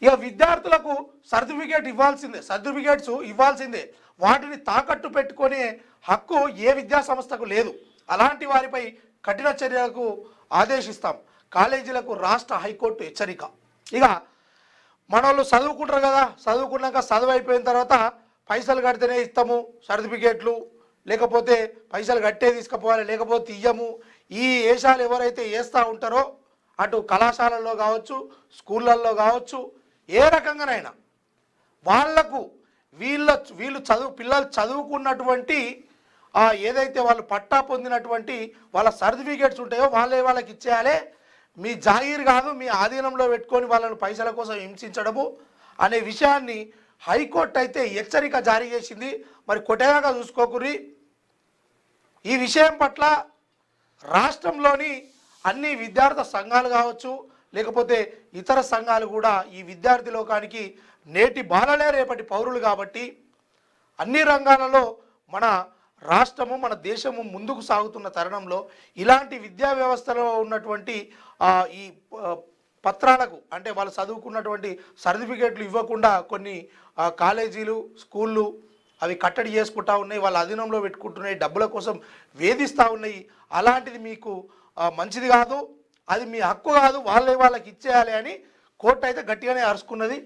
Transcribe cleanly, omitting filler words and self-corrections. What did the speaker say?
ఇక విద్యార్థులకు సర్టిఫికేట్స్ ఇవ్వాల్సిందే. వాటిని తాకట్టు పెట్టుకునే హక్కు ఏ విద్యా సంస్థకు లేదు. అలాంటి వారిపై కఠిన చర్యలకు ఆదేశిస్తాం. కాలేజీలకు రాష్ట్ర హైకోర్టు హెచ్చరిక. ఇక మనోళ్ళు చదువుకుంటారు కదా, చదువుకున్నాక చదువు అయిపోయిన తర్వాత పైసలు కడితేనే ఇస్తాము సర్టిఫికేట్లు, లేకపోతే పైసలు కట్టే తీసుకుపోవాలి, లేకపోతే ఇయ్యము. ఈ వేషాలు ఎవరైతే వేస్తూ ఉంటారో అటు కళాశాలల్లో కావచ్చు, స్కూళ్ళల్లో కావచ్చు, ఏ రకంగానైనా వాళ్లకు వీళ్ళు పిల్లలు చదువుకున్నటువంటి ఏదైతే వాళ్ళు పట్టా పొందినటువంటి వాళ్ళ సర్టిఫికేట్స్ ఉంటాయో వాళ్ళకి ఇచ్చేయాలి. మీ జాగీర్ కాదు, మీ ఆధీనంలో పెట్టుకొని వాళ్ళని పైసల కోసం హింసించడము అనే విషయాన్ని హైకోర్టు అయితే హెచ్చరిక జారీ చేసింది. మరి కొట్టేదాకా చూసుకోకుర్రి. ఈ విషయం పట్ల రాష్ట్రంలోని అన్ని విద్యార్థి సంఘాలు కావచ్చు, లేకపోతే ఇతర సంఘాలు కూడా ఈ విద్యార్థి లోకానికి నేటి బాలలే రేపటి పౌరులు కాబట్టి అన్ని రంగాలలో మన రాష్ట్రము మన దేశము ముందుకు సాగుతున్న తరుణంలో ఇలాంటి విద్యా వ్యవస్థలో ఉన్నటువంటి ఈ పత్రాలకు అంటే వాళ్ళు చదువుకున్నటువంటి సర్టిఫికేట్లు ఇవ్వకుండా కొన్ని కాలేజీలు స్కూళ్ళు అవి కట్టడి చేసుకుంటా ఉన్నాయి, వాళ్ళ అధీనంలో పెట్టుకుంటున్నాయి, డబ్బుల కోసం వేధిస్తూ ఉన్నాయి. అలాంటిది మీకు మంచిది కాదు, అది మీ హక్కు కాదు, వాళ్ళకి ఇచ్చేయాలి అని కోర్టు అయితే గట్టిగానే అరుచుకున్నది.